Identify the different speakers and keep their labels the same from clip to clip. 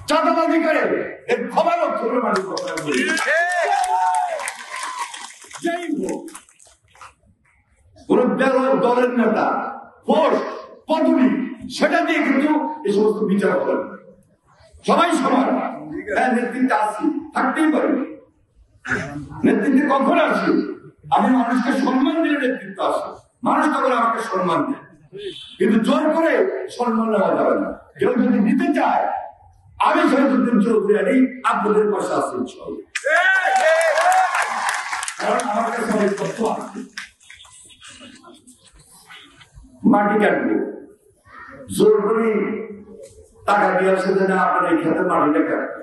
Speaker 1: চাঁদাবাজি করে এর ক্ষমার অক্ষরে মানুষ যেই হোক কোন দলের নেতা পোস্ট পদবি সেটা দিয়ে কিন্তু এই সমস্ত বিচার করেন। সবাই সমান। হ্যাঁ, নেতৃত্বে আসি, থাকতেই পারে। নেতৃত্বে কখন আসি? আমি মানুষকে সম্মান দিলে নেতৃত্ব আসে। মানুষ তখন আমাকে সম্মান দেয়, কিন্তু জোর করে সম্মান নেওয়া যাবে না। কেউ যদি নিতে চায়, আমি শহীদুদ্দিন চৌধুরী আপনাদের পাশে আসি, কারণ আমার কাছে অনেক তথ্য আছে। মাটি কাটবো, জোর করে টাকা দিয়ে আসে যে না আপনার এই খেতে মাটিটা কাটবে,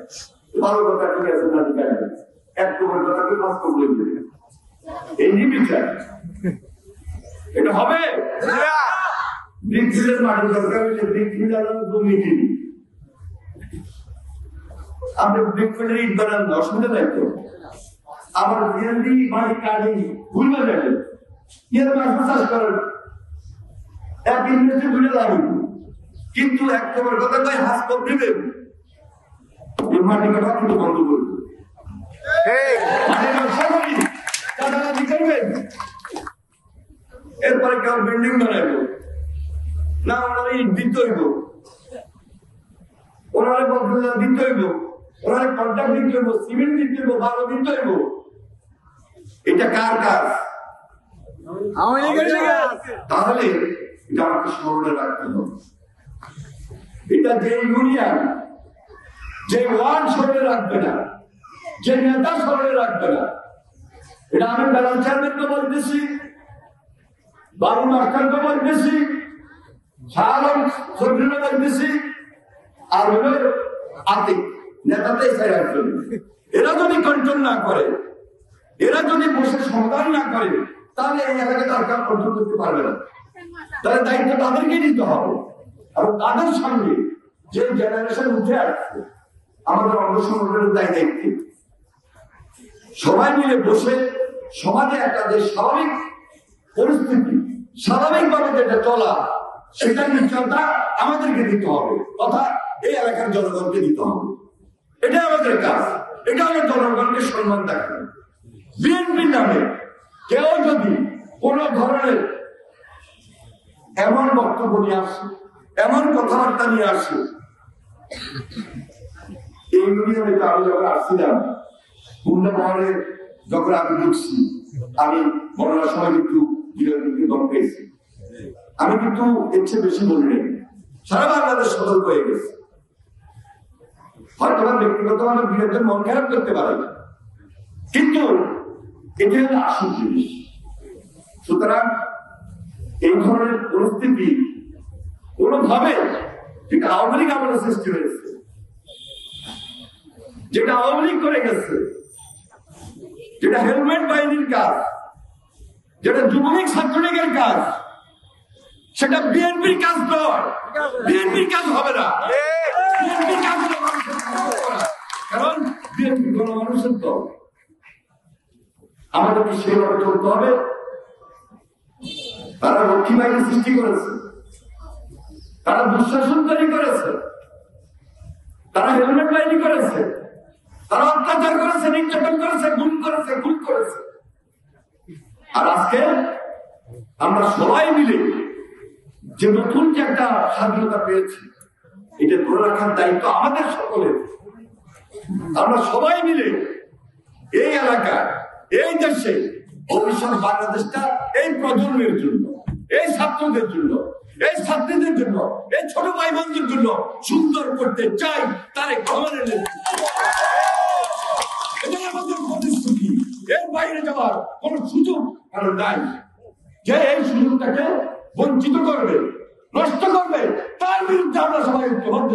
Speaker 1: ভালো কথা, ঠিক আছে মাটি কাটবে, এক কবর কথাকে পাঁচ কবর দেবে, এই নিবিচার এটা হবে। ব্রিকফিল্ডের মাটি দরকার হয়েছে, ব্রিকফিল্ডার জমি কিনি, আপনি ব্রিকফিল্ডের ইট বানান, অসুবিধা নাই তো। আমার বিএনপি মাটি কাটি ভুলবে যাবে, এর মাছ চাষ করেন, এক ইংরেজি বুঝে লাগবে, কিন্তু এক কবর কথা কয় হাস কর দিবেন, এই মাটি কাটা কিন্তু বন্ধ করবে। এরপরে কেউ বিল্ডিং বানাইবো না, ওনারা ইট দিতে হইব, ওনারা বলতে দিতে হইব, ওনারা কন্ট্রাক্ট দিতে হইব, সিমেন্ট দিতে হইব, বালু দিতে হইব। এটা কার কাজ? তাহলে এটা আমাকে স্মরণে রাখতে হবে। এটা যে ইউনিয়ন, যে ওয়ার্ড স্মরণে রাখবে না, যে নেতা স্মরণে রাখবে না, এটা আমি বেলাল চেয়ারম্যানকে বলতেছি, বাবু মাস্টারকে বলতেছি, শাহরম চৌধুরীকে বলতেছি, আর হলো আতিক নেতাতে এরা যদি কন্ট্রোল না করে, এরা যদি বসে সমাধান না করে, তাহলে এই এলাকা দরকার কন্ট্রোল করতে পারবে না। তাহলে দায়িত্ব তাদেরকে নিতে হবে, এবং তাদের সঙ্গে যে জেনারেশন উঠে আসছে আমাদের অঙ্গ সংগঠনের দায়িত্ব, সবাই মিলে বসে সমাজে একটা যে স্বাভাবিক পরিস্থিতি, স্বাভাবিকভাবে যেটা চলা, সেটা নিশ্চয়তা আমাদেরকে দিতে হবে, কথা এই এলাকার জনগণকে দিতে হবে। এটা আমাদের কাজ, এটা আমাদের জনগণকে সম্মান দেখানো। বিএনপির নামে কেউ যদি কোন ধরনের এমন বক্তব্য নিয়ে আসে, এমন কথাবার্তা নিয়ে আসে, এই ইউনিয়নে আমি যখন আসছিলাম কুন্ডা মহলে, যখন আমি ঢুকছি, আমি বলার সময় কিন্তু দল পেয়েছি, আমি কিন্তু এর চেয়ে বেশি বলি নাই, সারা বাংলাদেশ সতর্ক হয়ে গেছে। হয়তো ব্যক্তিগতভাবে বিরোধী মন খারাপ করতে পারে, কিন্তু এটি হলো আসল জিনিস। সুতরাং এই ধরনের পরিস্থিতি কোনোভাবে, যেটা আওয়ামী লীগ আমাদের সৃষ্টি হয়েছে, যেটা আওয়ামী লীগ করে গেছে, যেটা হেলমেট বাহিনীর কাজ, যেটা যুবলীগ ছাত্রলীগের কাজ, সেটা বিএনপির কাজ নয়, বিএনপির কাজ হবে না। বিএনপির কাজ হলো মানুষের কাজ করা, কারণ বিএনপি কোন মানুষের দল। আমাদেরকে সেভাবে চলতে হবে। তারা রক্ষী বাহিনী সৃষ্টি করেছে, তারা দুঃশাসন তৈরি করেছে, তারা হেলমেট বাহিনী করেছে, তারা অত্যাচার করেছে, নির্যাতন করেছে, গুম করেছে, খুন করেছে। আর আজকে আমরা সবাই মিলে যে নতুন যে একটা স্বাধীনতা পেয়েছি, এটা ধরে রাখার দায়িত্ব আমাদের সকলের। আমরা সবাই মিলে এই এলাকা, এই দেশে ভবিষ্যৎ বাংলাদেশটা এই প্রজন্মের জন্য, এই ছাত্রদের জন্য, এই ছাত্রীদের জন্য, এই ছোট ভাই বোনদের জন্য সুন্দর করতে চাই। তারে গভর্নের এটা আমাদের প্রতিশ্রুতি। এর বাইরে যাওয়ার কোন সুযোগ কারণ নাই। যে এই সুযোগটাকে বঞ্চিত করবে, নষ্ট করবে, তার বিরুদ্ধে আমরা সবাই ঐক্যবদ্ধ।